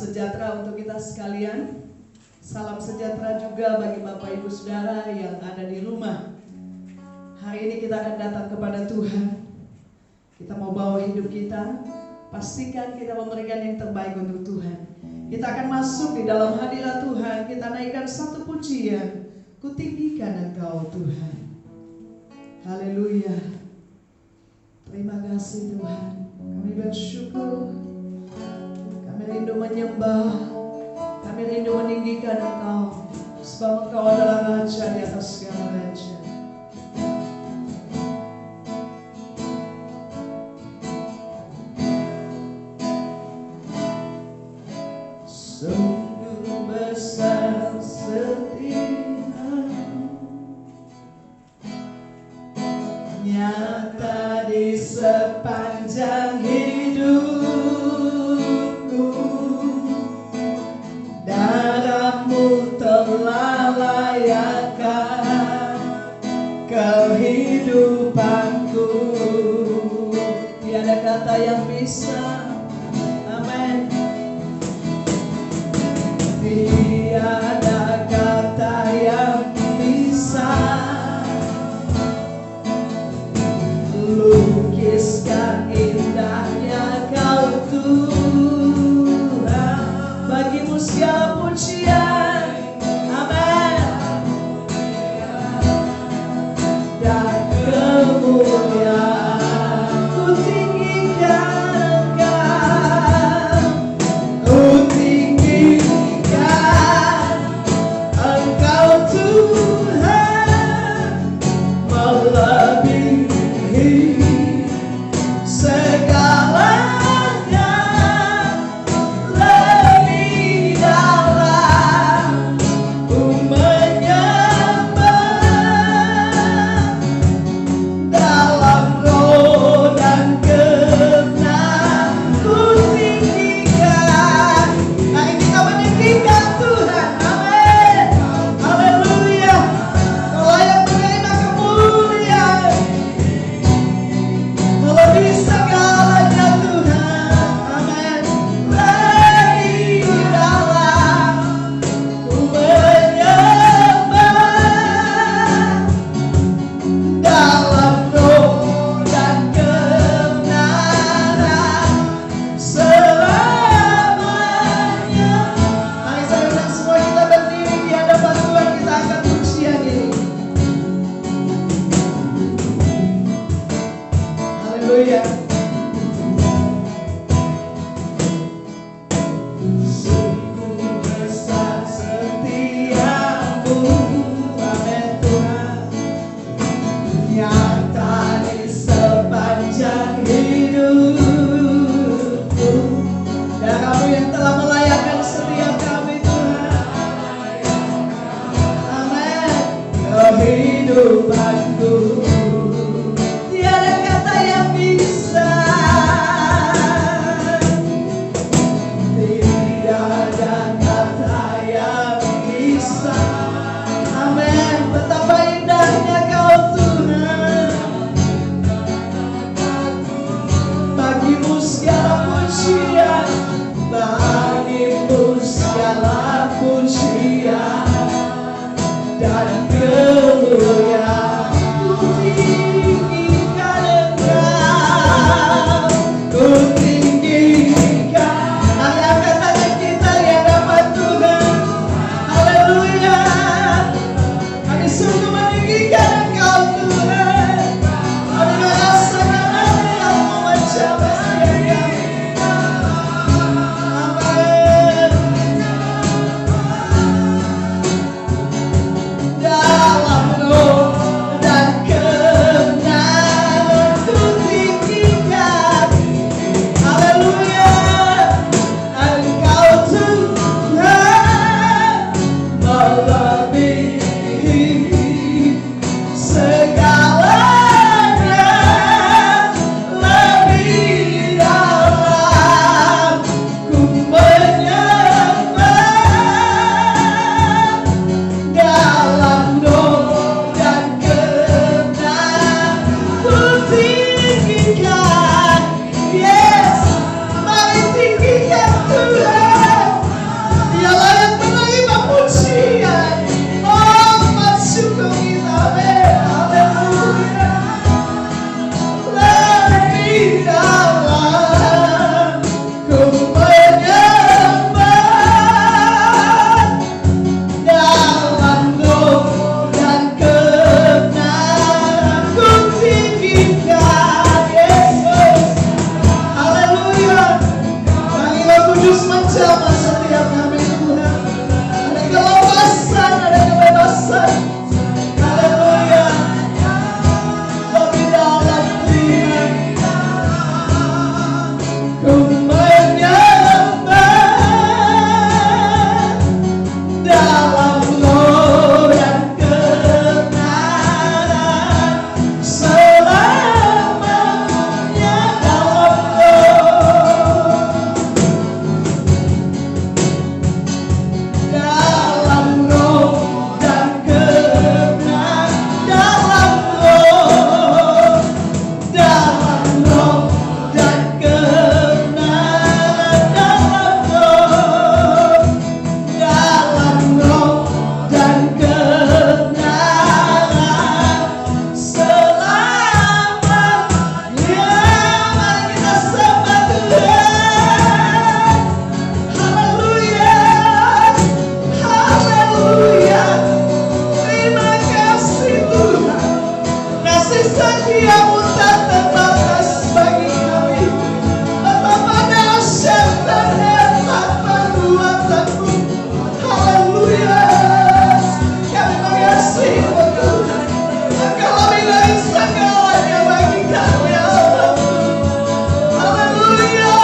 sejahtera untuk kita sekalian. Salam sejahtera juga bagi Bapak Ibu Saudara yang ada di rumah. Hari ini kita akan datang kepada Tuhan. Kita mau bawa hidup kita. Pastikan kita memberikan yang terbaik untuk Tuhan. Kita akan masuk di dalam hadirat Tuhan. Kita naikkan satu pujian. Kutinggikan Engkau Tuhan. Haleluya. Terima kasih Tuhan. Kami bersyukur. Kami rindu menyembah. Kami rindu meninggikan Engkau. Sebab Engkau adalah Raja di atas segala raja. Sungguh besar setiamu, nyata di sepanjang hidupku. Darahmu telah layakkan kehidupanku. Tiada kata yang bisa, amin. Tiada kata yang bisa lukiskan indahnya Kau Tuhan. Bagimu segala pujian, amin, dan kemuliaan. Ku tinggikan Engkau, ku tinggikan Engkau Tuhan, melebihi segalanya, lebih dalam ku menyembah dalam roh dan kebenaran. Ku tinggikan. Mari kita meninggikan Tuhan, amin, haleluya. Kau layak menerima kemuliaan melebihi segalanya Tuhan, amin. Lebih dalam ku menyembah dalam roh dan kebenaran selamanya. Mari saya undang semua kita berdiri di hadapan Tuhan. Kita akan pujian ini. Haleluya. Sungguh besar setiamu, amin Tuhan, nyata di sepanjang hidupku. Dan Kamu yang telah melayakkan setiap kami Tuhan, amin, kehidupanku. Tiada kata yang bisa, tiada kata yang bisa, amin. Betapa indahnya Kau Tuhan. Bagimu segala pujian, bagimu segala pujian dan kemuliaan. setiamu tak terbatas bagi kami. Betapa dahsyat dan hebat perbuatanmu. Haleluya. Kami mengasihimu Tuhan. Engkau lebih dari segalanya bagi kami Allah. Haleluya.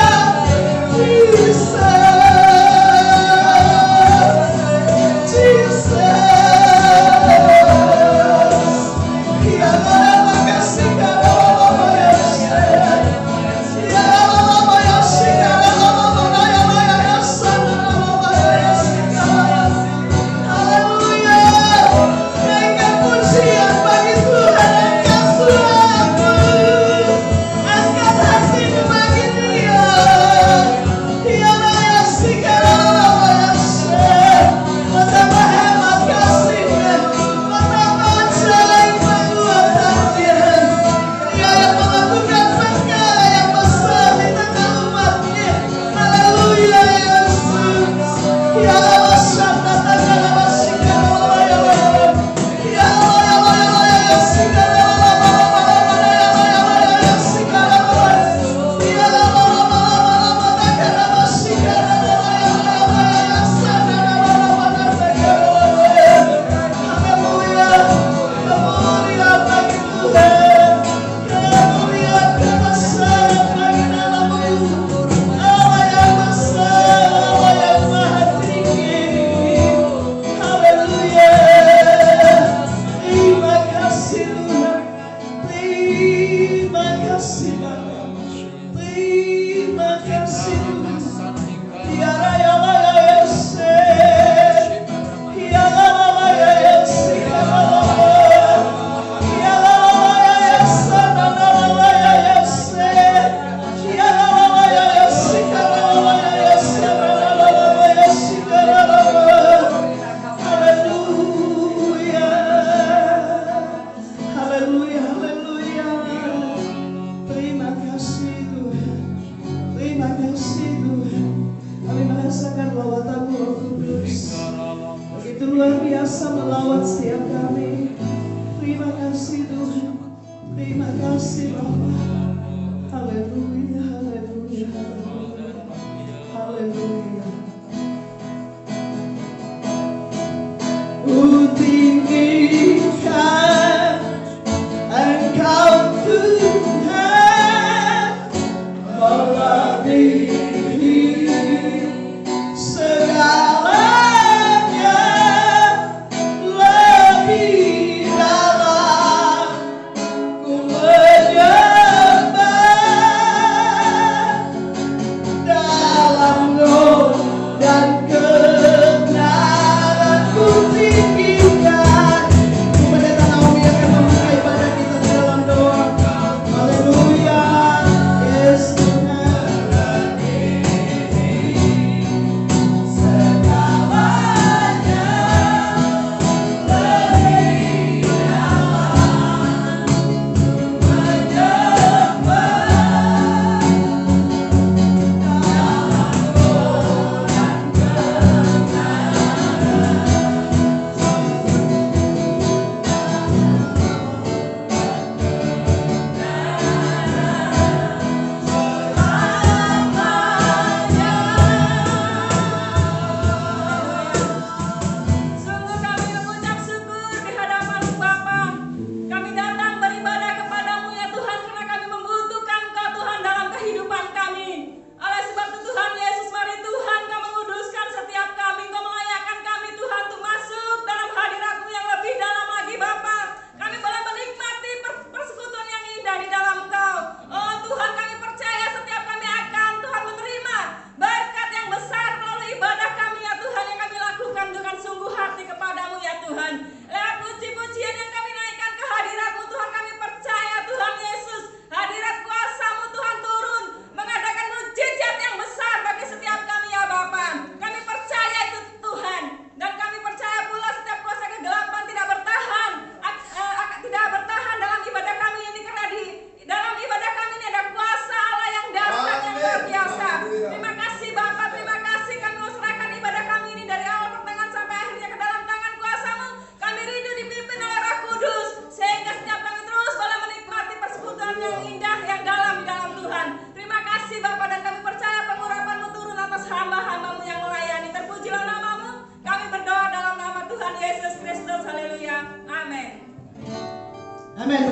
Dalam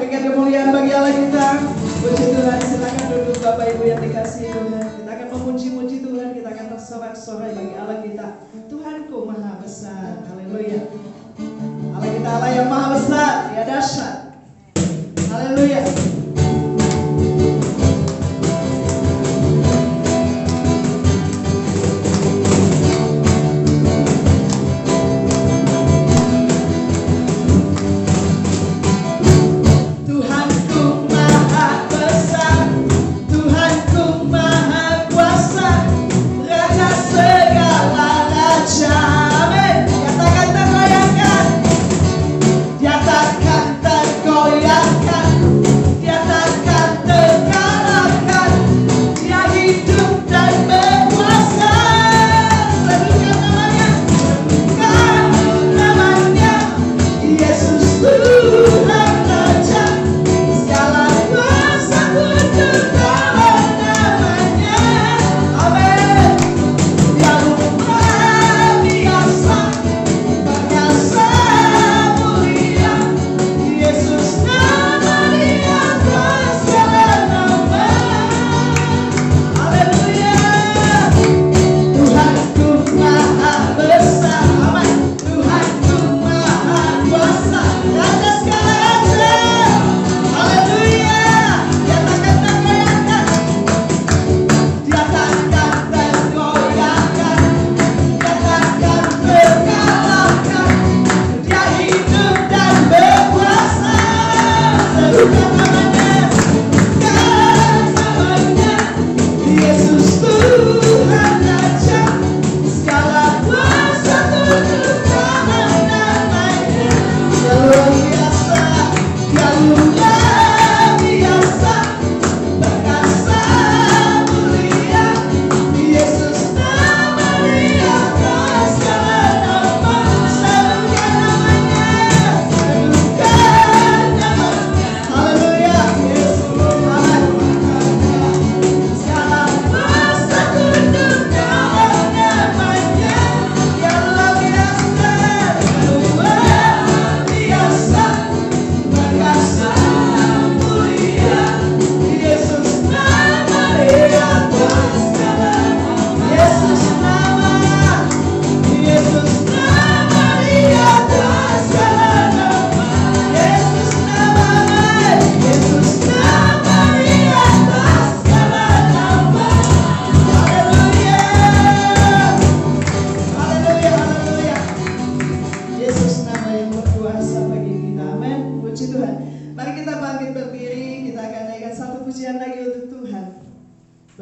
demikian kemuliaan bagi Allah kita. Puji Tuhan, silakan duduk Bapak Ibu yang dikasihi Tuhan. Kita akan memuji-muji Tuhan, kita akan tersorak-sorai bagi Allah kita. Tuhanku maha besar, haleluya. Allah kita Allah yang maha besar, ya dahsyat. Haleluya.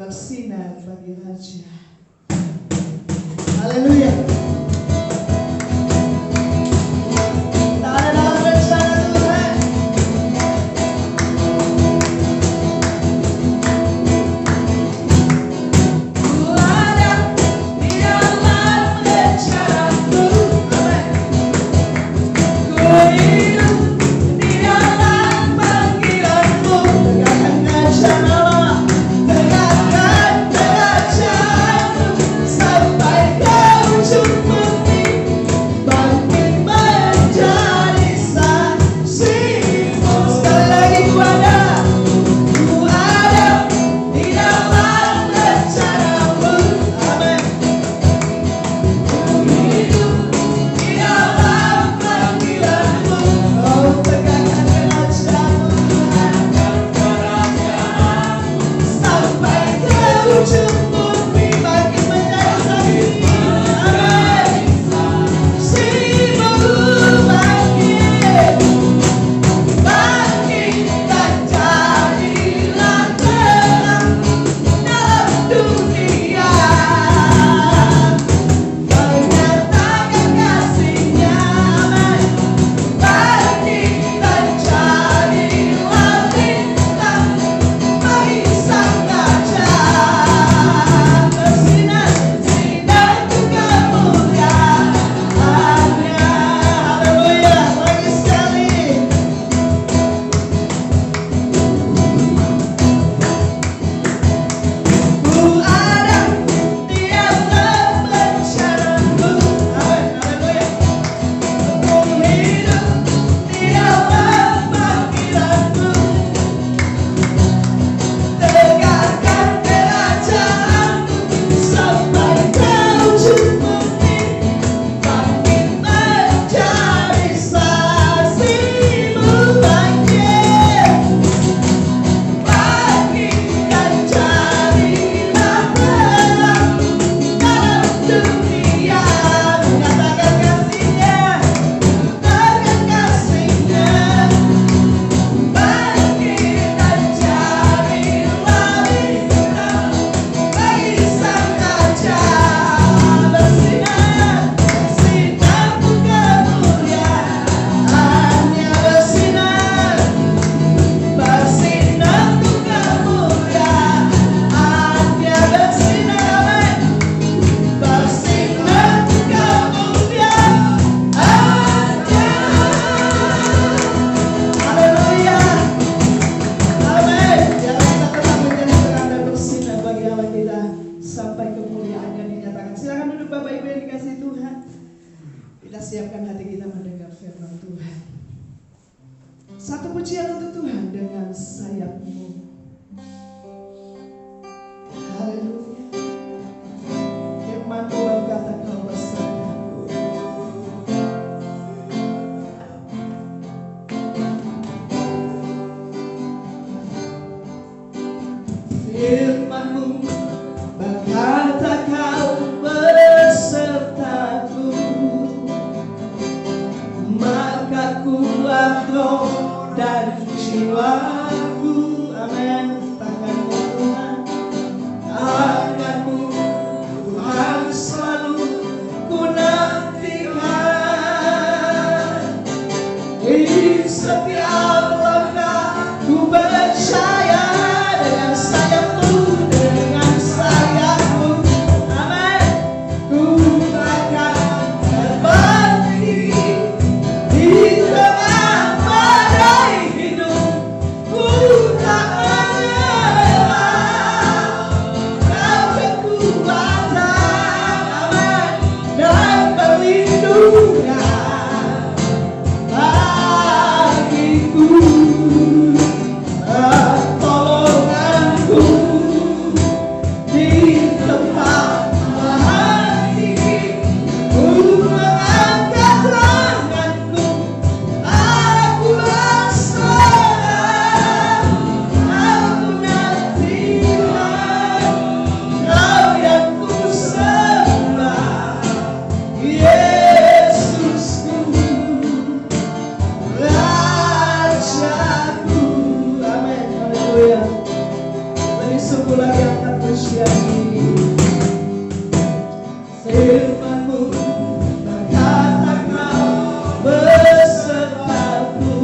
Bersinar bagi Raja. Haleluya. Kita ada dalam rencana Tuhan. Ku ada di dalam rencana-Mu. Ku hidup di dalam panggilan-Mu. Tegakkan rencana sampai kau pujian untuk Tuhan dengan sayap-Mu. Haleluya. Firman-Mu berkata Kau bersabda, Firman-Mu berkata Kau besertaku, maka kuat roh dan jiwaku. Amin. Tangan-Mu Tuhan, tangan-Mu Tuhan selalu ku nantikan. Di setiap langkah ku percaya dengan sayap-Mu, dengan sayap-Mu. Amin. Ku akan terbang tinggi di tengah badai hidup. Ku tak menyerah. Kau kekuatan, amin, dan perlindungan bagiku, pertolonganku di tempat maha tinggi. Ku mengangkat tanganku, aku berserah. Aku nantikan Kau yang ku sembah, Yesusku, Rajaku. Amin. Haleluya. Lebih sungguh lagi angkat pujian ini. Firman-Mu berkata Kau besertaku,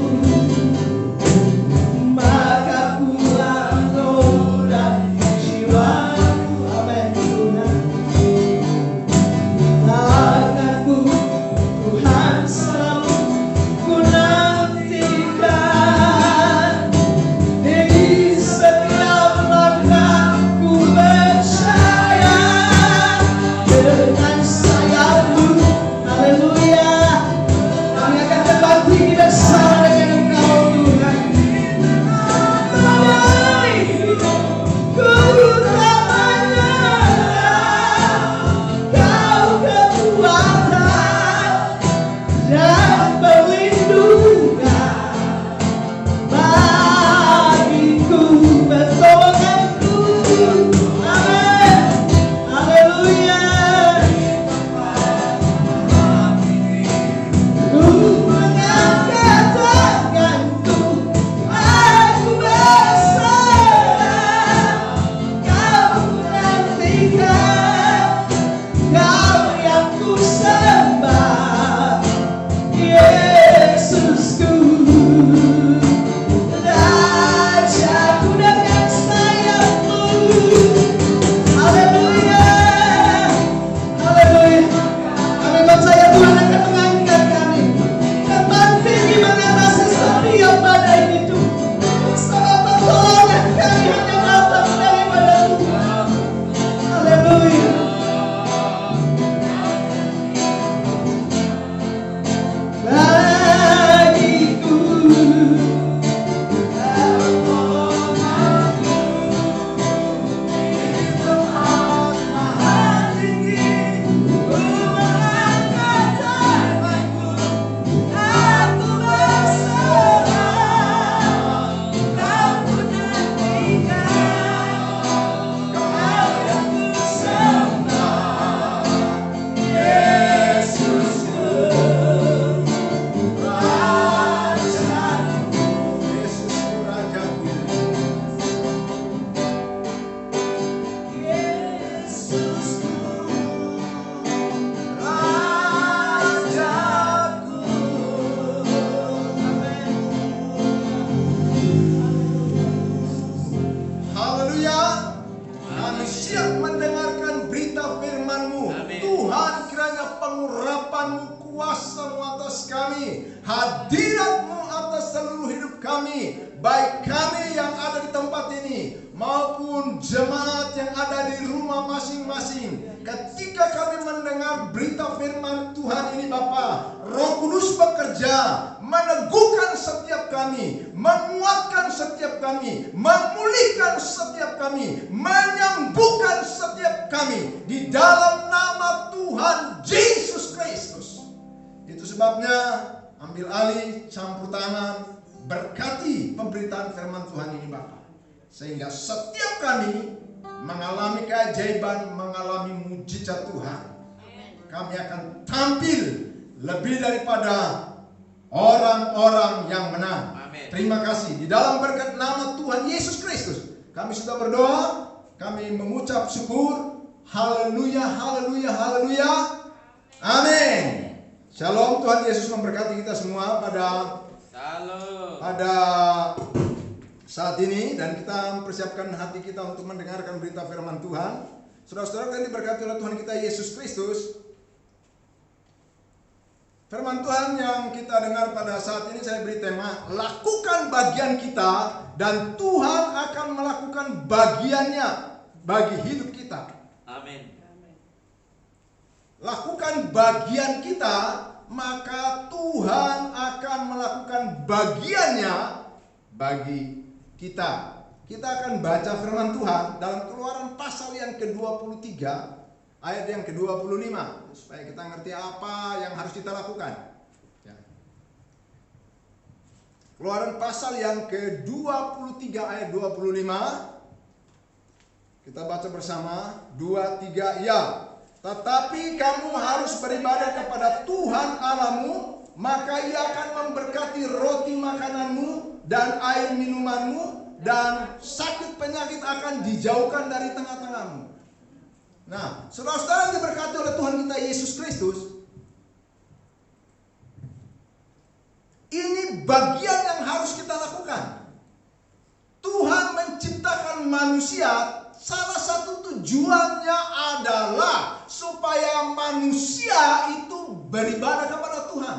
maka kuat roh dan jiwaku. Amin Tuhan. Tangan-Mu Tuhan selalu ku nantikan. Di setiap langkah ku percaya dengan sayap-Mu. Haleluya. Kami akan terbang tinggi bersama dengan Engkau Tuhan. Badai hidup ku tak menyerah. Kau kekuatan dan perlindungan bagiku, pertolonganku. Amin. Haleluya. Ku mengangkat tanganku, aku berserah. Kau ku nantikan, Kau yang ku sembah, Yesusku, Rajaku. Dengan sayap-Mu. Haleluya. Haleluya. Kami percaya Tuhan akan mengangkat kami terbang tinggi mengatasi setiap badai hidup. Sebab pertolongan kami hanya datang daripada Tuhan. Haleluya. Bagiku, pertolonganku di tempat maha tinggi. Ku mengangkat tanganku, aku berserah. Kau ku nantikan, Kau yang ku sembah, Yesusku, Rajaku. Yesusku, Rajaku. Yesusku, Rajaku. Haleluya. Kami siap mendengarkan berita firman-Mu. Tuhan, kiranya pengurapan-Mu, kuasa-Mu atas kami, hadirat-Mu atas seluruh hidup kami, baik kami yang ada di tempat ini maupun jemaat yang ada di rumah masing-masing. Ketika kami mendengar berita firman Tuhan ini Bapa, Roh Kudus bekerja meneguhkan setiap kami, menguatkan setiap kami, memulihkan setiap kami, menyembuhkan setiap kami di dalam nama Tuhan Yesus Kristus. Itu sebabnya ambil alih, campur tangan, berkati pemberitaan firman Tuhan ini Bapa, sehingga setiap kami mengalami keajaiban, mengalami mujizat Tuhan. Kami akan tampil lebih daripada orang-orang yang menang. Amin. Terima kasih. Di dalam berkat nama Tuhan Yesus Kristus, kami sudah berdoa, kami mengucap syukur. Haleluya, haleluya, haleluya. Amin. Shalom. Tuhan Yesus memberkati kita semua pada saat ini, dan kita mempersiapkan hati kita untuk mendengarkan berita firman Tuhan. Saudara-saudara yang diberkati oleh Tuhan kita Yesus Kristus, firman Tuhan yang kita dengar pada saat ini saya beri tema, lakukan bagian kita dan Tuhan akan melakukan bagiannya bagi hidup kita. Amin. Lakukan bagian kita, maka Tuhan akan melakukan bagiannya bagi kita. Kita akan baca firman Tuhan dalam Keluaran pasal yang ke-23 ayat yang ke-25, supaya kita ngerti apa yang harus kita lakukan. Ya. Keluaran pasal yang ke-23 ayat 25. Kita baca bersama. 2, 3, ya. Tetapi kamu harus beribadah kepada Tuhan Allahmu, maka Ia akan memberkati roti makananmu dan air minumanmu, dan sakit penyakit akan dijauhkan dari tengah-tengahmu. Nah, saudara-saudara yang diberkati oleh Tuhan kita Yesus Kristus, ini bagian yang harus kita lakukan. Tuhan menciptakan manusia, salah satu tujuannya adalah supaya manusia itu beribadah kepada Tuhan,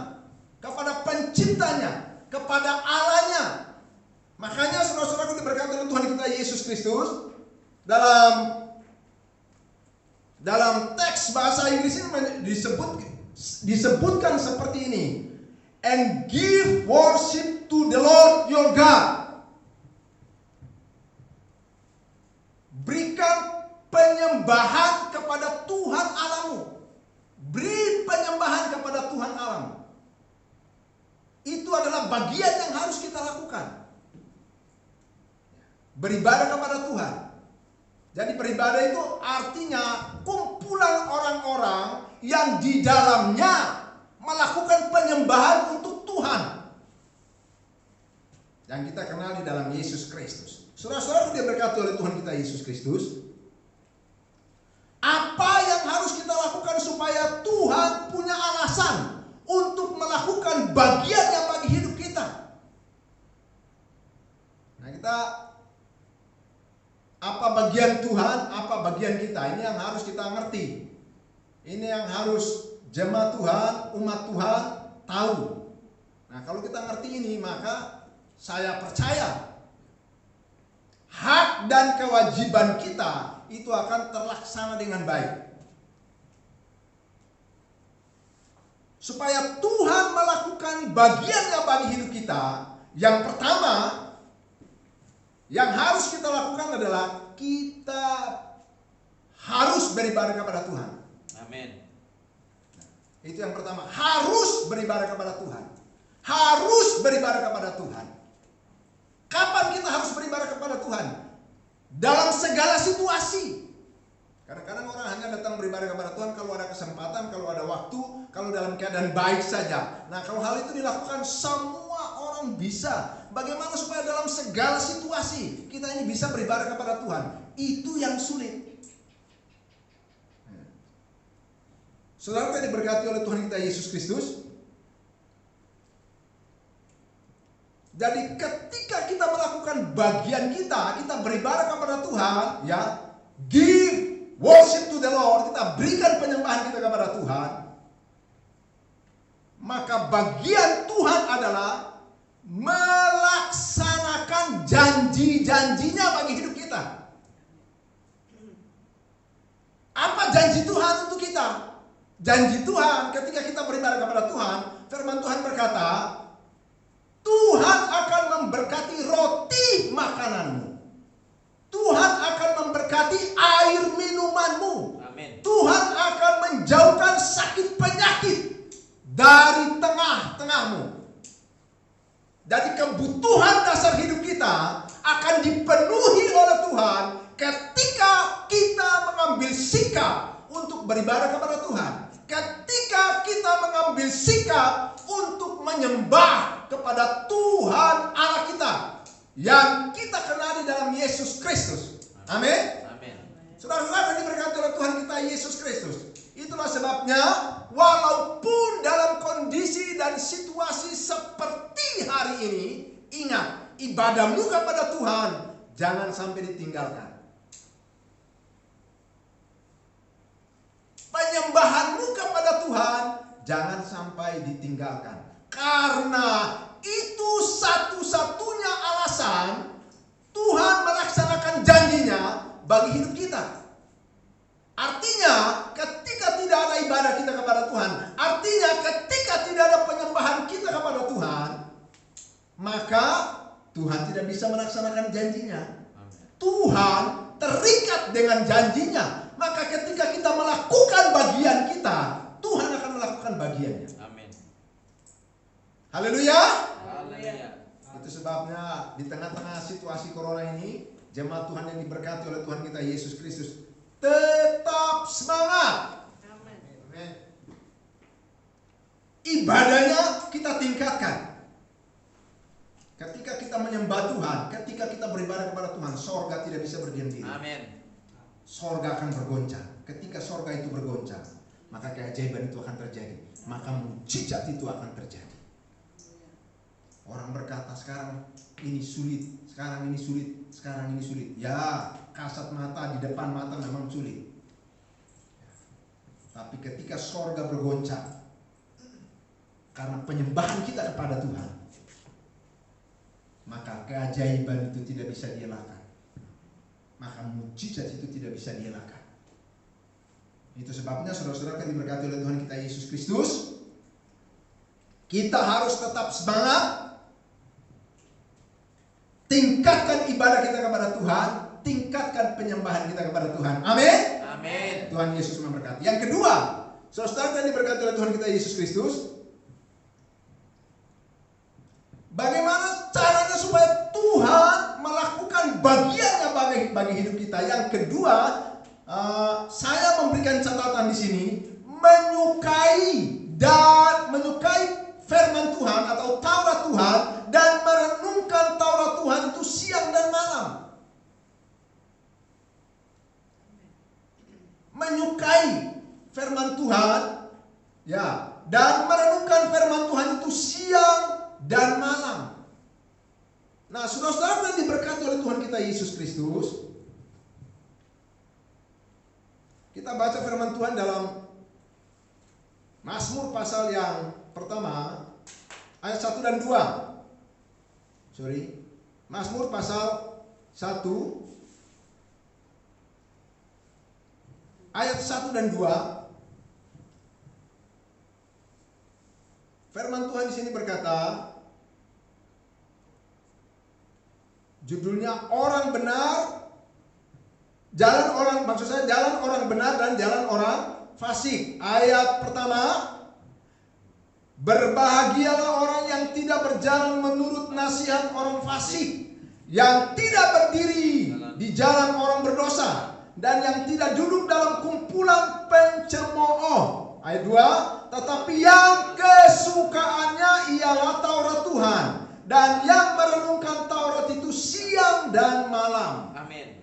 kepada penciptanya, kepada Allahnya. Makanya saudara-saudara yang diberkati oleh Tuhan kita Yesus Kristus, dalam teks bahasa Inggris ini disebutkan seperti ini. And give worship to the Lord your God. Berikan penyembahan kepada Tuhan Allahmu. Beri penyembahan kepada Tuhan Allahmu. Itu adalah bagian yang harus kita lakukan. Beribadah kepada Tuhan. Jadi beribadah itu artinya kumpulan orang-orang yang di dalamnya melakukan penyembahan untuk Tuhan, yang kita kenal di dalam Yesus Kristus. Saudara-saudara yang diberkati oleh Tuhan kita Yesus Kristus, apa yang harus kita lakukan supaya Tuhan punya alasan untuk melakukan bagiannya bagi hidup kita? Nah, apa bagian Tuhan, apa bagian kita? Ini yang harus kita ngerti. Ini yang harus jemaat Tuhan, umat Tuhan tahu. Nah, kalau kita ngerti ini, maka saya percaya hak dan kewajiban kita itu akan terlaksana dengan baik. Supaya Tuhan melakukan bagiannya bagi hidup kita, yang pertama yang harus kita lakukan adalah kita harus beribadah kepada Tuhan. Amin. Itu yang pertama, harus beribadah kepada Tuhan. Harus beribadah kepada Tuhan. Kapan kita harus beribadah kepada Tuhan? Dalam segala situasi. Kadang-kadang orang hanya datang beribadah kepada Tuhan kalau ada kesempatan, kalau ada waktu, kalau dalam keadaan baik saja. Nah, kalau hal itu dilakukan, semua orang bisa. Bagaimana supaya dalam segala situasi kita ini bisa beribadah kepada Tuhan? Itu yang sulit. Saudara yang diberkati oleh Tuhan kita Yesus Kristus. Jadi ketika kita melakukan bagian kita beribadah kepada Tuhan, ya, give worship to the Lord, kita berikan penyembahan kita kepada Tuhan, maka bagian Tuhan adalah melaksanakan janji-janjinya bagi hidup kita. Apa janji Tuhan untuk kita? Janji Tuhan ketika kita beribadah kepada Tuhan, firman Tuhan berkata, Tuhan akan memberkati roti makananmu. Tuhan akan memberkati air minumanmu. Amin. Tuhan akan menjauhkan sakit penyakit dari tengah-tengahmu. Jadi kebutuhan dasar hidup kita akan dipenuhi oleh Tuhan ketika kita mengambil sikap untuk beribadah kepada Tuhan. Ketika kita mengambil sikap untuk menyembah kepada Tuhan Allah kita yang kita kenali dalam Yesus Kristus. Amin. Amin. Saudara-saudara, diberkati oleh Tuhan kita Yesus Kristus. Itulah sebabnya walaupun dalam kondisi dan situasi seperti hari ini, ingat, ibadahmu kepada Tuhan jangan sampai ditinggalkan. Penyembahanmu kepada Tuhan jangan sampai ditinggalkan. Karena itu satu-satunya alasan Tuhan melaksanakan janjinya bagi hidup kita. Artinya ketika tidak ada ibadah kita kepada Tuhan, artinya ketika tidak ada penyembahan kita kepada Tuhan, maka Tuhan tidak bisa melaksanakan janjinya. Tuhan terikat dengan janjinya. Maka ketika kita melakukan bagian kita, Tuhan akan melakukan bagiannya. Amin. Haleluya. Haleluya. Itu sebabnya di tengah-tengah situasi corona ini, jemaat Tuhan yang diberkati oleh Tuhan kita Yesus Kristus, tetap semangat. Amin. Ibadahnya kita tingkatkan. Ketika kita menyembah Tuhan, ketika kita beribadah kepada Tuhan, sorga tidak bisa berdiam diri. Amin. Sorga akan bergoncang. Ketika sorga itu bergoncang, maka keajaiban itu akan terjadi. Maka mujizat itu akan terjadi. Orang berkata sekarang ini sulit, sekarang ini sulit, sekarang ini sulit. Ya, kasat mata di depan mata memang sulit. Tapi ketika sorga bergoncang, karena penyembahan kita kepada Tuhan, maka keajaiban itu tidak bisa dielakkan. Maka mujizat itu tidak bisa dielakkan. Itu sebabnya saudara-saudara yang diberkati oleh Tuhan kita Yesus Kristus, kita harus tetap semangat, tingkatkan ibadah kita kepada Tuhan, tingkatkan penyembahan kita kepada Tuhan. Amin. Amin. Tuhan Yesus memberkati. Yang kedua, saudara-saudara yang diberkati oleh Tuhan kita Yesus Kristus, bagaimana caranya supaya Tuhan melakukan bagiannya bagi hidup kita? Yang kedua, saya memberikan catatan di sini, menyukai firman Tuhan atau Taurat Tuhan dan merenungkan Taurat Tuhan itu siang dan malam. Menyukai firman Tuhan, ya, dan merenungkan firman Tuhan itu siang dan malam. Nah, saudara-saudara yang diberkati oleh Tuhan kita Yesus Kristus, kita baca firman Tuhan dalam Mazmur pasal yang pertama, ayat 1 dan 2. Mazmur pasal 1, ayat 1 dan 2. Firman Tuhan di sini berkata, judulnya orang benar, jalan orang benar dan jalan orang fasik. Ayat pertama, berbahagialah orang yang tidak berjalan menurut nasihat orang fasik, yang tidak berdiri di jalan orang berdosa, dan yang tidak duduk dalam kumpulan pencemooh. Ayat 2, tetapi yang kesukaannya ialah Taurat Tuhan, dan yang merenungkan Taurat itu siang dan malam. Amin.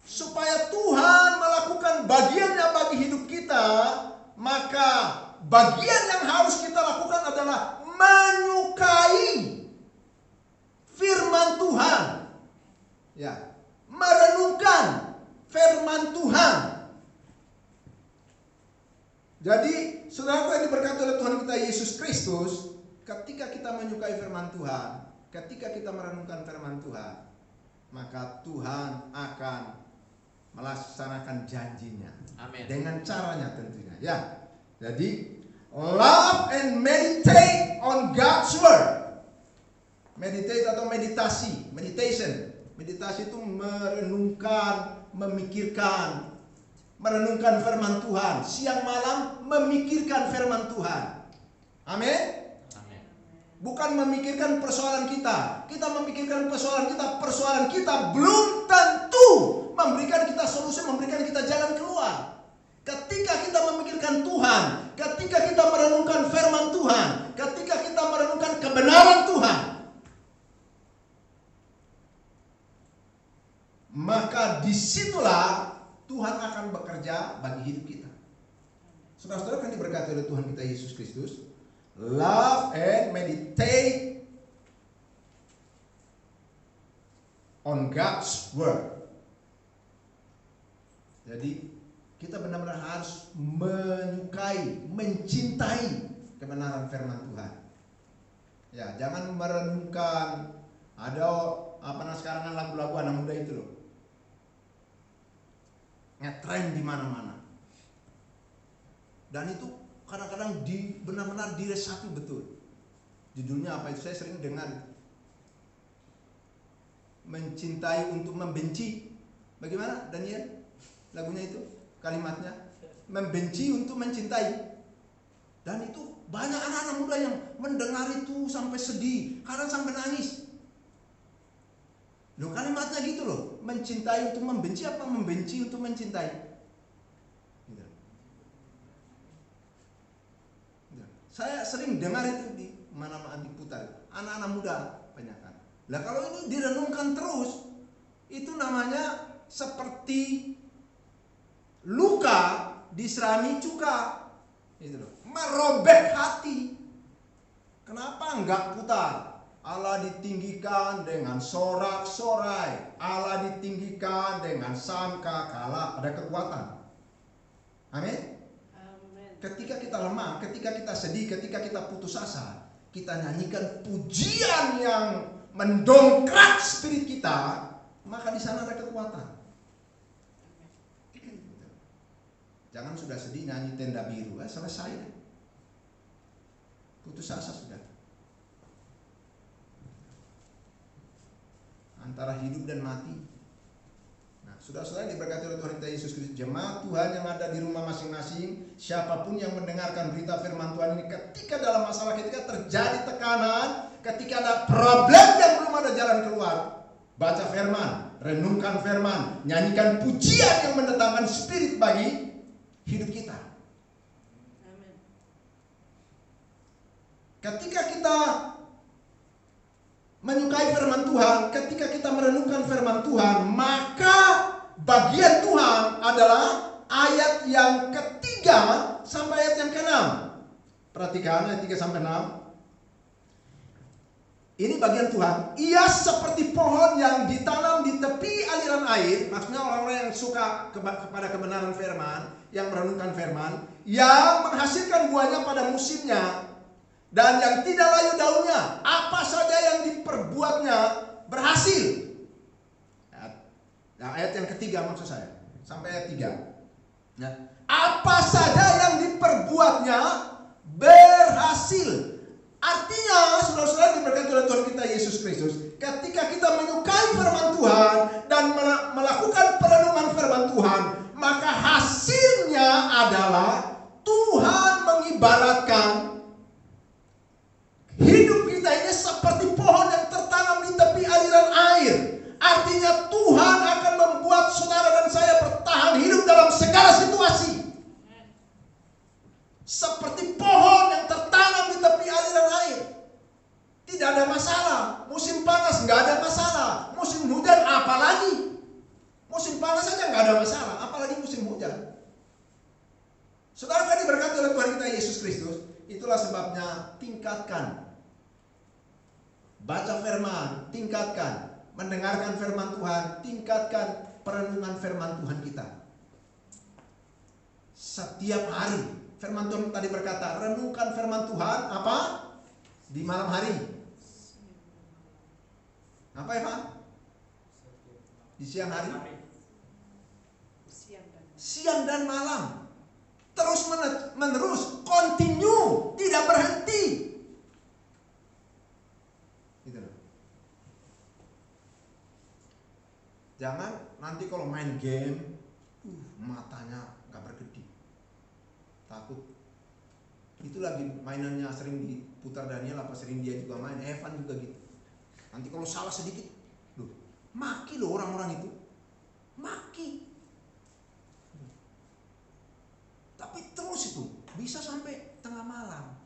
Supaya Tuhan melakukan bagiannya bagi hidup kita, maka bagian yang harus kita lakukan adalah menyukai firman Tuhan. Ya, merenungkan firman Tuhan. Jadi, saudara yang diberkati oleh Tuhan kita Yesus Kristus, ketika kita menyukai firman Tuhan, ketika kita merenungkan firman Tuhan, maka Tuhan akan melaksanakan janjinya. Amin. Dengan caranya tentunya. Ya, jadi Love and meditate on God's word. Meditate atau meditasi, meditation. Meditasi itu merenungkan, memikirkan, merenungkan firman Tuhan. Siang malam memikirkan firman Tuhan. Amin. Bukan memikirkan persoalan kita. Kita memikirkan persoalan kita belum tentu memberikan kita solusi, memberikan kita jalan keluar. Ketika kita memikirkan Tuhan, ketika kita merenungkan firman Tuhan, ketika kita merenungkan kebenaran Tuhan, maka disitulah Tuhan akan bekerja bagi hidup kita. Saudara-saudara kan diberkati oleh Tuhan kita Yesus Kristus. Love and meditate on God's word. Jadi kita benar-benar harus menyukai, mencintai kebenaran firman Tuhan. Ya, jangan merenungkan ada sekarang kan lagu-lagu anak muda itu loh. Ngetren di mana-mana. Dan itu kadang-kadang benar-benar diresapi betul. Judulnya apa itu? Saya sering dengar. Mencintai untuk membenci. Bagaimana Daniel? Lagunya itu, kalimatnya. Membenci untuk mencintai. Dan itu banyak anak-anak muda yang mendengar itu sampai sedih, kadang sampai nangis. Loh, kalimatnya gitu loh. Mencintai untuk membenci apa membenci untuk mencintai? Gitu. Saya sering dengar itu di mana-mana diputar. Anak-anak muda banyak kan. Lah kalau ini direnungkan terus, itu namanya seperti luka diserami cuka. Gitu loh. Merobek hati. Kenapa enggak putar? Allah ditinggikan dengan sorak-sorai. Allah ditinggikan dengan sangka kalah. Ada kekuatan. Amin. Ketika kita lemah, ketika kita sedih, ketika kita putus asa, kita nyanyikan pujian yang mendongkrak spirit kita, maka di sana ada kekuatan. Jangan sudah sedih nyanyi tenda biru, selesai. Putus asa sudah. Antara hidup dan mati. Nah, saudara-saudara diberkati oleh Tuhan kita Yesus Kristus, jemaat Tuhan yang ada di rumah masing-masing, siapapun yang mendengarkan berita firman Tuhan ini, ketika dalam masalah, ketika terjadi tekanan, ketika ada problem yang belum ada jalan keluar, baca firman, renungkan firman, nyanyikan pujian yang mendatangkan spirit bagi hidup kita. Amin. Ketika kita menyukai firman Tuhan, ketika kita merenungkan firman Tuhan, maka bagian Tuhan adalah ayat yang ketiga sampai ayat yang ke-6. Perhatikan ayat 3 sampai 6. Ini bagian Tuhan. Ia seperti pohon yang ditanam di tepi aliran air. Maksudnya orang-orang yang suka kepada kebenaran firman, yang merenungkan firman, yang menghasilkan buahnya pada musimnya, dan yang tidak layu daunnya. Apa saja yang diperbuatnya berhasil. Nah, ayat yang ketiga maksud saya. Sampai ayat 3. Nah, apa saja yang diperbuatnya berhasil. Artinya, saudara-saudara diberkati oleh Tuhan kita Yesus Kristus, ketika kita menyukai firman Tuhan dan melakukan perenungan firman Tuhan, maka hasilnya adalah Tuhan mengibaratkan hidup kita ini seperti pohon yang tertanam di tepi aliran air. Artinya Tuhan akan membuat saudara dan saya bertahan hidup dalam segala situasi. Seperti pohon yang tertanam di tepi aliran air. Tidak ada masalah. Musim panas nggak ada masalah. Musim hujan apalagi. Musim panas saja nggak ada masalah. Apalagi musim hujan. Saudara kan diberkati oleh Tuhan kita Yesus Kristus. Itulah sebabnya tingkatkan. Baca firman, tingkatkan. Mendengarkan firman Tuhan, tingkatkan perenungan firman Tuhan kita. Setiap hari. Firman Tuhan tadi berkata, renungkan firman Tuhan apa? Di malam hari. Apa ya Pak? Di siang hari? Siang dan malam. terus menerus, continue, tidak berhenti. Gitu loh. Jangan nanti kalau main game, matanya nggak berkedip, takut. Itu lagi mainannya sering diputar Daniel, apa sering dia juga main, Evan juga gitu. Nanti kalau salah sedikit, maki loh orang-orang itu, maki. Tapi terus itu bisa sampai tengah malam.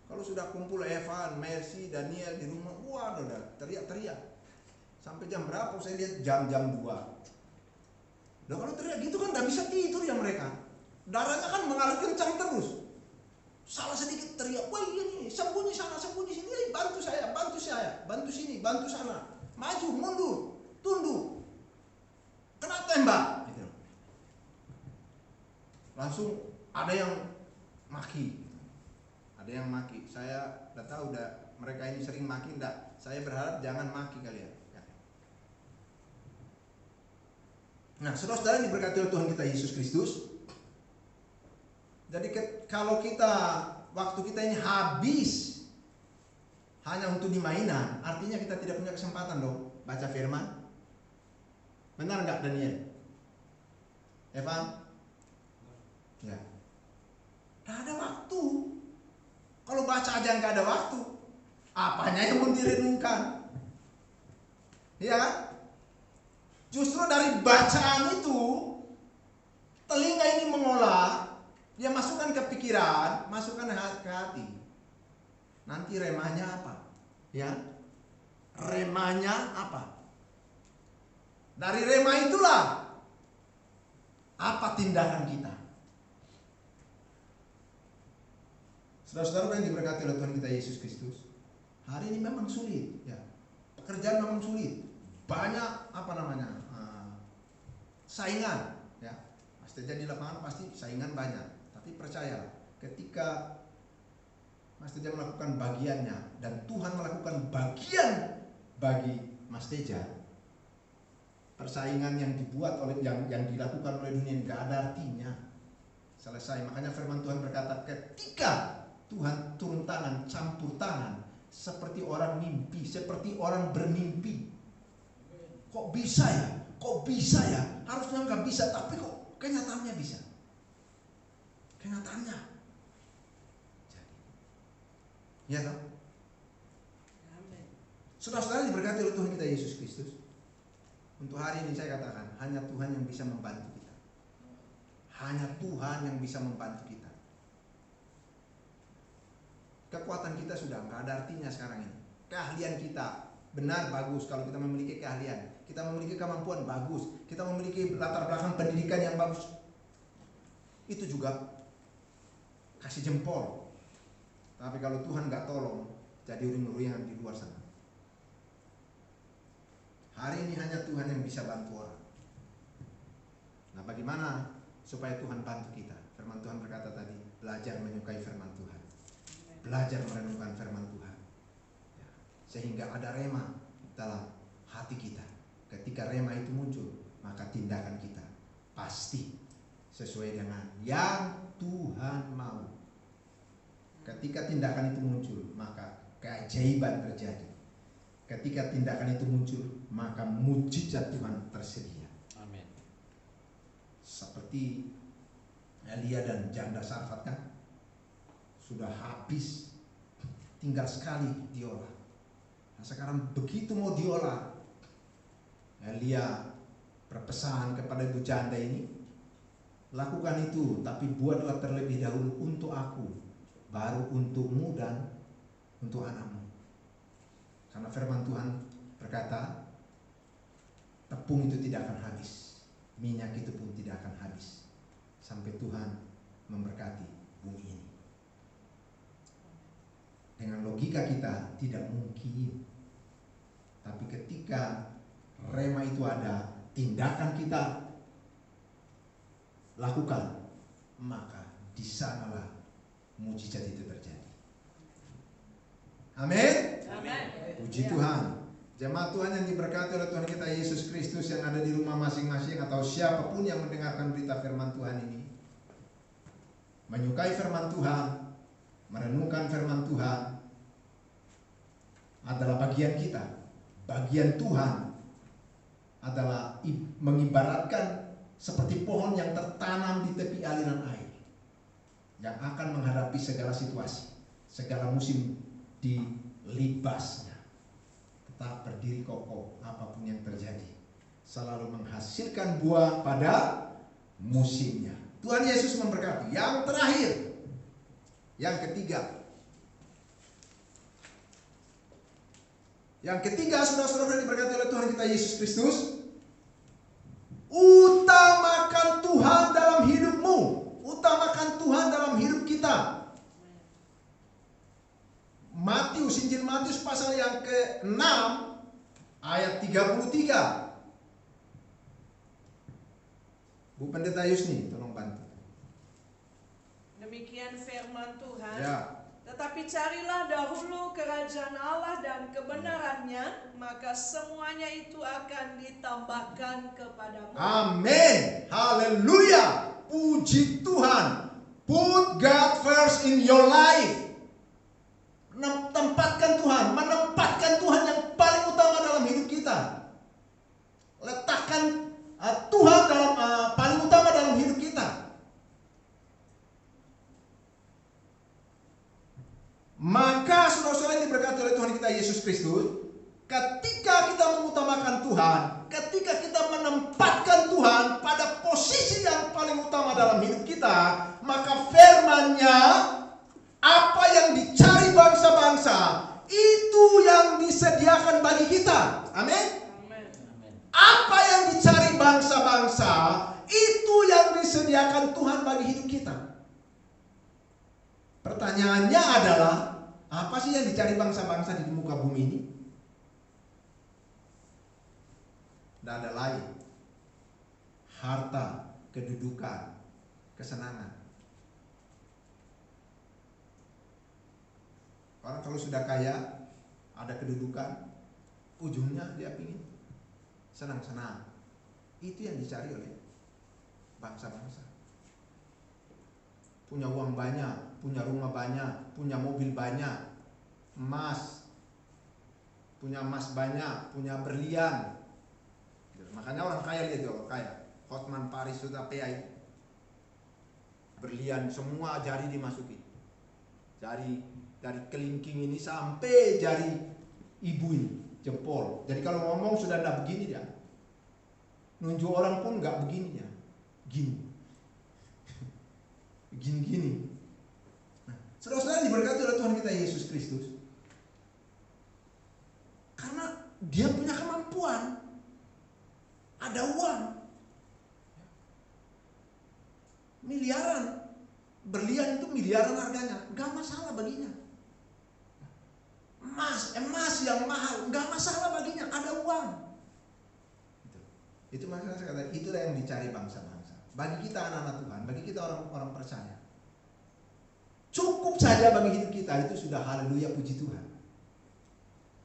Kalau sudah kumpul Evan, Mercy, Daniel di rumah, wah udah teriak-teriak. Sampai jam berapa? Saya lihat jam 2. Nah kalau teriak gitu kan nggak bisa tidur ya mereka. Darahnya kan mengalir kencang terus. Salah sedikit teriak, wah ini sembunyi sana, sembunyi sini, bantu saya, bantu sini, bantu sana, maju, mundur, tunduk, kena tembak. Gitu. Langsung ada yang maki. Saya udah tahu mereka ini sering maki enggak. Saya berharap jangan maki kalian. Ya. Nah, saudara-saudara yang diberkati oleh Tuhan kita Yesus Kristus. Jadi kalau waktu kita ini habis hanya untuk di mainan, artinya kita tidak punya kesempatan dong baca firman. Benar enggak Daniel? Evan? Ya. Nggak ada waktu. Kalau baca aja nggak ada waktu, apanya yang mau direnungkan? Iya kan? Justru dari bacaan itu, telinga ini mengolah, dia masukkan ke pikiran, masukkan ke hati. Nanti remanya apa? Ya, remanya apa? Dari rema itulah apa tindakan kita. Saudara-saudara yang diberkati oleh Tuhan kita Yesus Kristus, hari ini memang sulit, ya. Pekerjaan memang sulit, banyak saingan, ya. Pasti jadi lapangan pasti saingan banyak. Tapi percayalah, ketika Mas Teja melakukan bagiannya dan Tuhan melakukan bagian bagi Mas Teja, persaingan yang dibuat oleh yang dilakukan oleh dunia nggak ada artinya. Selesai. Makanya firman Tuhan berkata, ketika Tuhan turun tangan, campur tangan, seperti orang mimpi, seperti orang bermimpi. Kok bisa ya? Kok bisa ya? Harusnya nggak bisa, tapi kok kenyataannya bisa. Kenyataannya. Jadi, ya toh? Saudara-saudara diberkati oleh Tuhan kita Yesus Kristus. Untuk hari ini saya katakan, hanya Tuhan yang bisa membantu kita. Hanya Tuhan yang bisa membantu kita. Kekuatan kita sudah nggak ada artinya sekarang ini. Keahlian kita benar bagus kalau kita memiliki keahlian, kita memiliki kemampuan bagus, kita memiliki latar belakang pendidikan yang bagus, itu juga kasih jempol. Tapi kalau Tuhan nggak tolong, jadi uring-uringan di luar sana. Hari ini hanya Tuhan yang bisa bantu orang. Nah, bagaimana supaya Tuhan bantu kita? Firman Tuhan berkata tadi, belajar menyukai firman Tuhan. Belajar merenungkan firman Tuhan, ya, sehingga ada rema dalam hati kita. Ketika rema itu muncul, maka tindakan kita pasti sesuai dengan yang Tuhan mau. Ketika tindakan itu muncul, maka keajaiban terjadi. Ketika tindakan itu muncul, maka mujizat Tuhan tersedia. Amin. Seperti Elia dan janda Sarfat kan, sudah habis, tinggal sekali diolah. Nah sekarang begitu mau diolah, Elia berpesan kepada ibu janda ini, lakukan itu, tapi buatlah terlebih dahulu untuk aku, baru untukmu dan untuk anakmu. Karena firman Tuhan berkata, tepung itu tidak akan habis, minyak itu pun tidak akan habis, sampai Tuhan memberkati bumi ini. Dengan logika kita tidak mungkin. Tapi ketika rema itu ada, tindakan kita lakukan, maka di sanalah mujizat itu terjadi. Amin. Amin. Puji Tuhan. Jemaat Tuhan yang diberkati oleh Tuhan kita Yesus Kristus yang ada di rumah masing-masing atau siapapun yang mendengarkan berita firman Tuhan ini, menyukai firman Tuhan, merenungkan firman Tuhan adalah bagian kita. Bagian Tuhan adalah mengibaratkan seperti pohon yang tertanam di tepi aliran air, yang akan menghadapi segala situasi, segala musim dilibasnya. Tetap berdiri kokoh apapun yang terjadi, selalu menghasilkan buah pada musimnya. Tuhan Yesus memberkati. Yang terakhir, yang ketiga, saudara-saudara yang diberkati oleh Tuhan kita Yesus Kristus, utamakan Tuhan dalam hidupmu, utamakan Tuhan dalam hidup kita. Injil Matius pasal yang ke-6 ayat 33. Bu Pendeta Yusni, tolong bantu. Demikian firman Tuhan. Ya. Tetapi carilah dahulu kerajaan Allah dan kebenarannya, maka semuanya itu akan ditambahkan kepadamu. Amin. Haleluya. Puji Tuhan. Put God first in your life. Menempatkan Tuhan yang paling utama dalam hidup kita. Letakkan Tuhan paling utama dalam hidup kita. Maka saudara-saudara yang diberkati oleh Tuhan kita Yesus Kristus, ketika kita mengutamakan Tuhan, ketika kita menempatkan Tuhan pada posisi yang paling utama dalam hidup kita, maka firman-Nya, apa yang dicari bangsa-bangsa, itu yang disediakan bagi kita. Amin. Apa yang dicari bangsa-bangsa, itu yang disediakan Tuhan bagi hidup kita. Pertanyaannya adalah, apa sih yang dicari bangsa-bangsa di muka bumi ini? Tidak ada lain. Harta, kedudukan, kesenangan. Orang kalau sudah kaya, ada kedudukan, ujungnya dia ingin senang-senang. Itu yang dicari oleh bangsa-bangsa. Punya uang banyak, punya rumah banyak, punya mobil banyak, emas, punya emas banyak, punya berlian. Makanya orang kaya lihat orang kaya. Hotman Paris sudah PI. Berlian semua jari dimasuki. Jari dari kelingking ini sampai jari ibu ini, jempol. Jadi kalau ngomong sudah tidak begini dia. Nunjuk orang pun nggak begini ya. Gini. Gini-gini. Nah, saudara-saudara diberkati oleh Tuhan kita Yesus Kristus. Karena dia punya kemampuan. Ada uang. Miliaran. Berlian itu miliaran harganya. Gak masalah baginya. Emas yang mahal. Gak masalah baginya. Ada uang. Itu makanya saya kata, itulah yang dicari bangsa-bangsa. Bagi kita anak-anak Tuhan, bagi kita orang-orang percaya, cukup saja bagi hidup kita, itu sudah haleluya, puji Tuhan.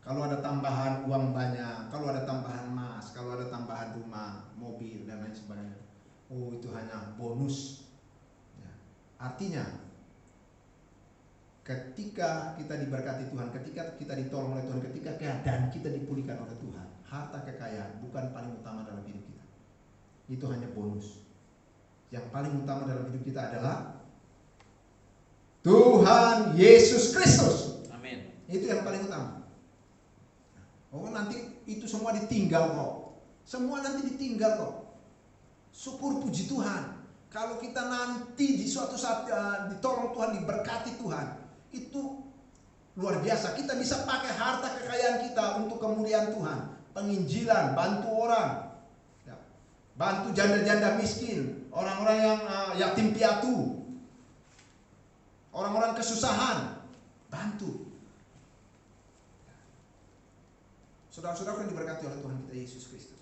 Kalau ada tambahan uang banyak, kalau ada tambahan emas, kalau ada tambahan rumah, mobil, dan lain sebagainya, oh itu hanya bonus. Ya. Artinya, ketika kita diberkati Tuhan, ketika kita ditolong oleh Tuhan, ketika keadaan kita dipulihkan oleh Tuhan, harta kekayaan bukan paling utama dalam hidup kita. Itu hanya bonus. Yang paling utama dalam hidup kita adalah Tuhan Yesus Kristus. Amin. Itu yang paling utama. Oh nanti itu semua ditinggal kok. Semua nanti ditinggal kok. Syukur puji Tuhan. Kalau kita nanti di suatu saat ditolong Tuhan, diberkati Tuhan, itu luar biasa. Kita bisa pakai harta kekayaan kita untuk kemuliaan Tuhan. Penginjilan, bantu orang, ya. Bantu janda-janda miskin, orang-orang yang yatim piatu, orang-orang kesusahan, bantu. Saudara-saudara yang diberkati oleh Tuhan kita Yesus Kristus.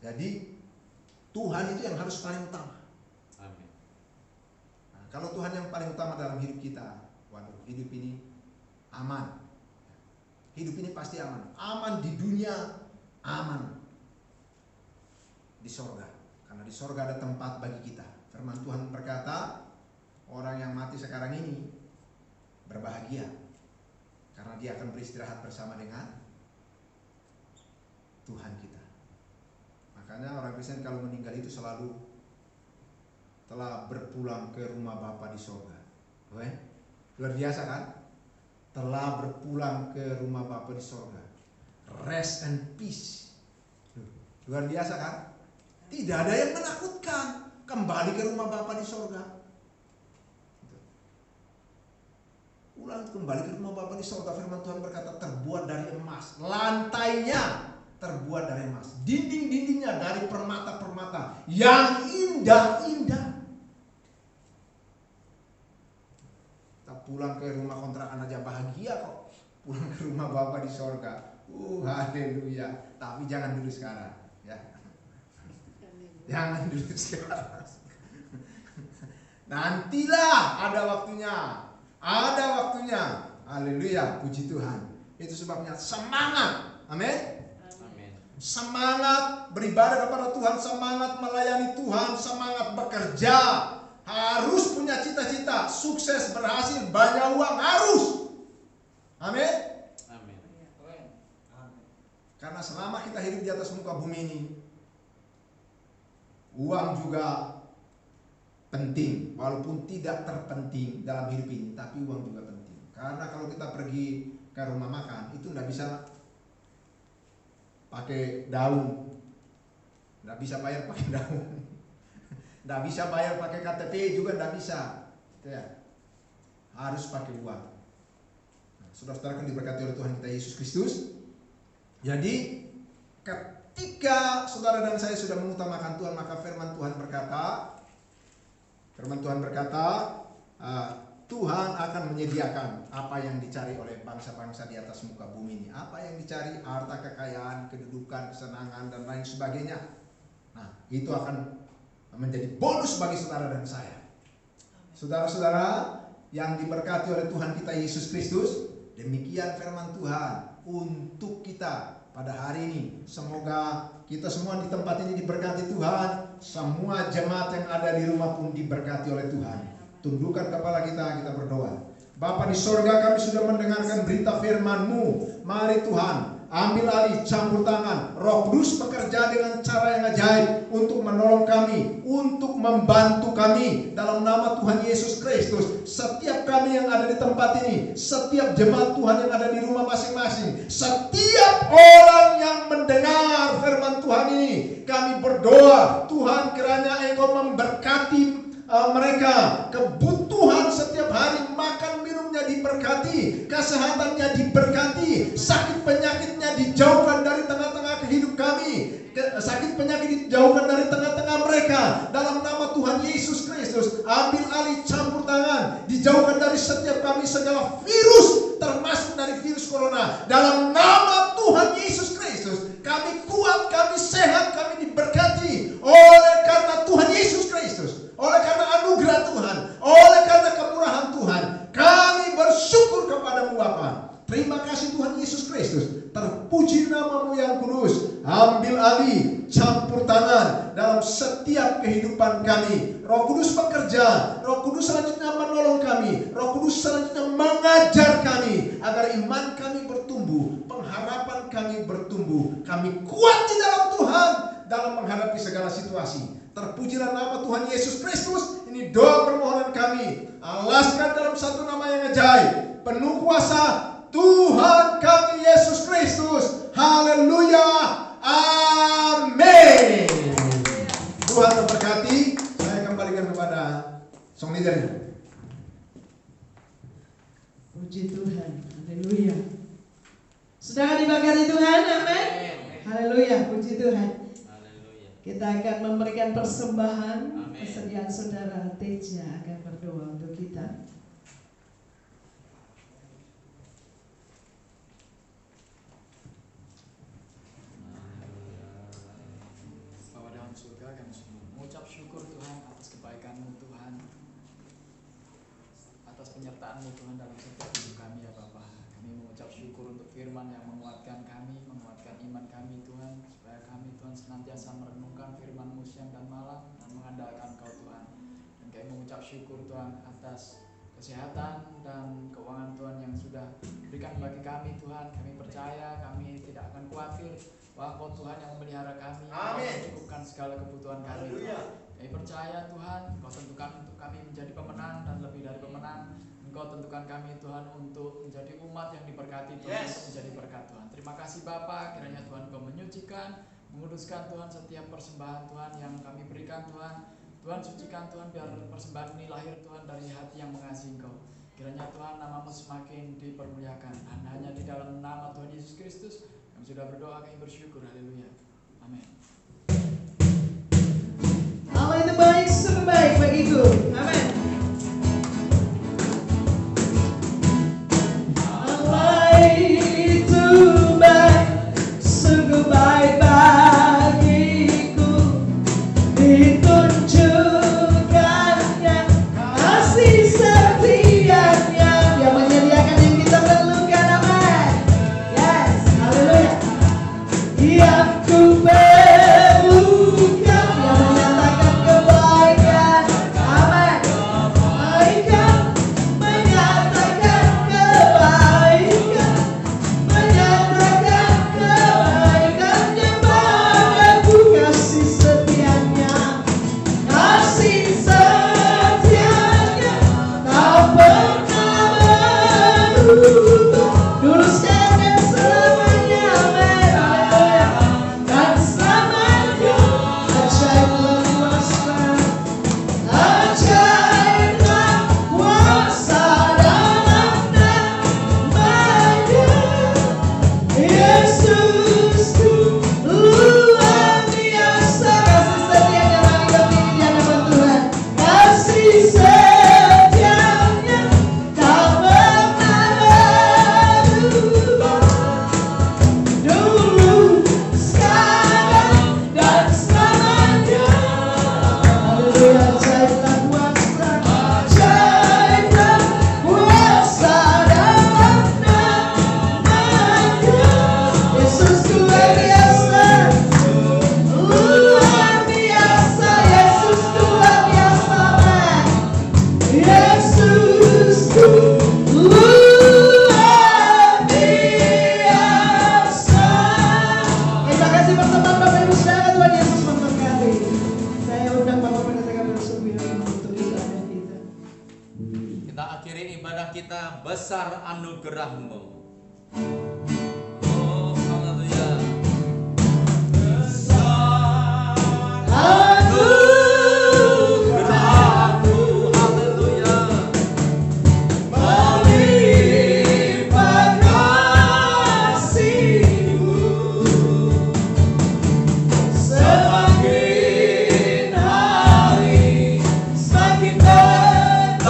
Jadi Tuhan itu yang harus paling utama. Amin. Nah, kalau Tuhan yang paling utama dalam hidup kita, waduh, hidup ini aman. Hidup ini pasti aman. Aman di dunia, aman di sorga. Karena di sorga ada tempat bagi kita. Firman Tuhan berkata, orang yang mati sekarang ini berbahagia. Karena dia akan beristirahat bersama dengan Tuhan kita. Makanya orang Kristen kalau meninggal itu selalu telah berpulang ke rumah Bapa di sorga. Oke? Luar biasa kan? Telah berpulang ke rumah Bapa di sorga. Rest and peace. Luar biasa kan? Tidak ada yang menakutkan. Kembali ke rumah Bapa di sorga. Ulang kembali ke rumah Bapa di sorga. Firman Tuhan berkata terbuat dari emas. Lantainya terbuat dari emas. Dinding-dindingnya dari permata-permata yang indah-indah. Pulang ke rumah kontrakan aja bahagia kok. Pulang ke rumah Bapa di sorga. Haleluya. Tapi jangan dulu sekarang, ya. Jangan dulu sekarang. Nantilah ada waktunya. Ada waktunya. Haleluya, puji Tuhan. Itu sebabnya semangat. Amin. Semangat beribadah kepada Tuhan, semangat melayani Tuhan, semangat bekerja. Harus punya cita-cita, sukses, berhasil, banyak uang, harus. Amin. Amin. Karena selama kita hidup di atas muka bumi ini, uang juga penting, walaupun tidak terpenting dalam hidup ini, tapi uang juga penting. Karena kalau kita pergi ke rumah makan, itu tidak bisa pakai daun, tidak bisa bayar pakai daun. Tidak bisa bayar pakai KTP juga tidak bisa, ya. Harus pakai uang. Nah, saudara-saudara kan diberkati oleh Tuhan kita Yesus Kristus. Jadi ketika saudara dan saya sudah mengutamakan Tuhan, maka firman Tuhan berkata, Tuhan akan menyediakan apa yang dicari oleh bangsa-bangsa di atas muka bumi ini. Apa yang dicari? Harta, kekayaan, kedudukan, kesenangan dan lain sebagainya. Nah, itu akan menjadi bonus bagi saudara dan saya. Saudara-saudara yang diberkati oleh Tuhan kita Yesus Kristus, demikian firman Tuhan untuk kita pada hari ini. Semoga kita semua di tempat ini diberkati Tuhan. Semua jemaat yang ada di rumah pun diberkati oleh Tuhan. Tundukkan kepala kita berdoa. Bapa di sorga, kami sudah mendengarkan berita firman-Mu. Mari Tuhan, ambil alih, campur tangan. Roh Kudus bekerja dengan cara yang ajaib untuk menolong kami, untuk membantu kami dalam nama Tuhan Yesus Kristus. Setiap kami yang ada di tempat ini, setiap jemaat Tuhan yang ada di rumah masing-masing, setiap orang yang mendengar firman Tuhan ini, kami berdoa, Tuhan kiranya Engkau memberkati mereka, kebutuhan setiap hari, makan minumnya diberkati, kesehatannya diberkati, sakit penyakitnya dijauhkan dari tengah-tengah kehidup kami, sakit penyakit dijauhkan dari tengah-tengah mereka dalam nama Tuhan Yesus Kristus. Ambil alih, campur tangan, dijauhkan dari setiap kami segala virus, termasuk dari virus corona, dalam nama Tuhan Yesus Kristus. Kami kuat, kami sehat, kami diberkati oleh karena Tuhan Yesus Kristus, oleh karena anugerah Tuhan, oleh karena kemurahan Tuhan. Kami bersyukur kepada-Mu Bapa. Terima kasih Tuhan Yesus Kristus. Terpuji nama-Mu yang kudus. Ambil alih, campur tangan dalam setiap kehidupan kami. Roh Kudus bekerja. Roh Kudus selanjutnya menolong kami. Roh Kudus selanjutnya mengajar kami agar iman kami bertumbuh, pengharapan kami bertumbuh. Kami kuat di dalam Tuhan dalam menghadapi segala situasi. Terpujilah nama Tuhan Yesus Kristus. Ini doa permohonan kami. Alaskan dalam satu nama yang ajaib, penuh kuasa, Tuhan kami Yesus Kristus. Haleluya. Amin. Tuhan memberkati. Saya kembalikan kepada song leader. Puji Tuhan. Haleluya. Saudara diberkati Tuhan. Amin. Haleluya. Puji Tuhan. Kita akan memberikan persembahan. Kesediaan saudara Teja akan berdoa untuk kita. Bapa dalam surga, kami mengucap syukur Tuhan atas kebaikan-Mu Tuhan, atas penyertaan-Mu Tuhan dalam setiap hidup kami ya Bapa. Kami mengucap syukur untuk firman yang menguatkan kami, menguatkan iman kami Tuhan, supaya kami Tuhan senantiasa merenungkan firman-Mu siang dan malam dan mengandalkan Kau Tuhan. Dan kami mengucap syukur Tuhan atas kesehatan dan keuangan Tuhan yang sudah berikan bagi kami Tuhan. Kami percaya kami tidak akan khawatir bahwa Kau Tuhan yang memelihara kami, Kau mencukupkan segala kebutuhan kami Tuhan. Kami percaya Tuhan, Kau tentukan untuk kami menjadi pemenang dan lebih dari pemenang. Engkau tentukan kami Tuhan untuk menjadi umat yang diberkati Tuhan, untuk menjadi berkat Tuhan. Terima kasih Bapa, kiranya Tuhan Kau menyucikan, menguduskan Tuhan setiap persembahan Tuhan yang kami berikan Tuhan. Tuhan sucikan Tuhan biar persembahan ini lahir Tuhan dari hati yang mengasihi Engkau. Kiranya Tuhan nama-Mu semakin dipermuliakan. Dan hanya di dalam nama Tuhan Yesus Kristus kami sudah berdoa, kami bersyukur. Haleluya. Amin. Allah itu baik, sungguh baik bagiku. Amin. Allah itu baik, sungguh baik bagiku. Ditunjukkannya kasih setianya, Dia menyediakan yang kita perlukan. Amin. Yes, haleluya. Yang ku perlukan, Dia menyatakan kebaikan. Amin. Kebaikan, menyatakan kebaikan, menyatakan kebaikannya padaku. Kasih setianya, kasih setianya tak pernah berubah, dulu sekarang dan selamanya. Amin. Haleluya. Dan selamanya. Ajaiblah kuasa, ajaiblah kuasa dalam namanya. Yesusku luar biasa. Kasih setianya bagi kami di hadapan Tuhan. Kasih setianya tak pernah berubah, dulu, sekarang, dan selamanya. Haleluya. Ajaiblah kuasa, ajaiblah kuasa dalam namanya. Yesus luar biasa, luar biasa. Yesus luar biasa. Amin. Yesusku luar biasa. Terima kasih persembahan Bapak Ibu Saudara. Tuhan Yesus memberkati. Saya undang Bapak Pendeta Gabriel Sumbili untuk ibadah kita. Kita akhiri ibadah kita, besar anugerah-Mu. Oh, haleluya. Anugerah-Mu, haleluya. Melimpah kasih-Mu, semakin hari semakin bertambah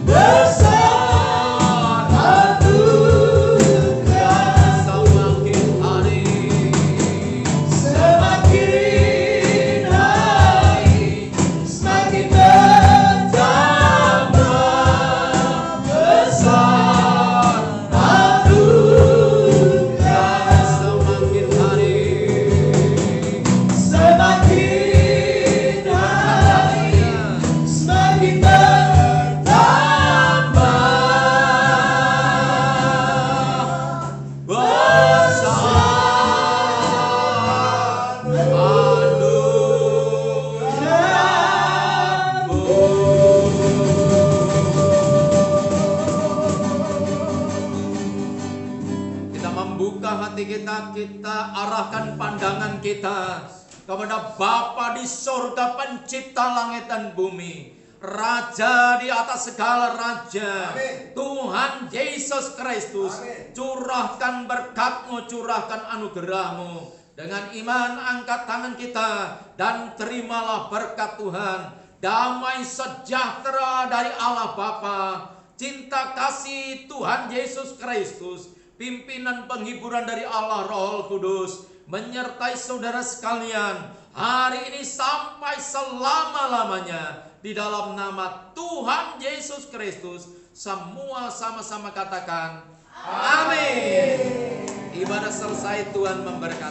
besar anugerah. Semakin hari, Semakin hari semakin bertambah besar anugerah. semakin hari, Semakin hari semakin bertambah besar Kita membuka hati kita, kita arahkan pandangan kita kepada Bapa di surga, pencipta langit dan bumi, Raja di atas segala raja. Amin. Tuhan Yesus Kristus, Amin. curahkan berkat-Mu, curahkan anugerah-Mu. Dengan iman angkat tangan kita dan terimalah berkat Tuhan. Damai sejahtera dari Allah Bapa, cinta kasih Tuhan Yesus Kristus, pimpinan penghiburan dari Allah Roh Kudus menyertai saudara sekalian hari ini sampai selama-lamanya. Di dalam nama Tuhan Yesus Kristus, Semua sama-sama katakan amin. Ibadah selesai, Tuhan memberkati.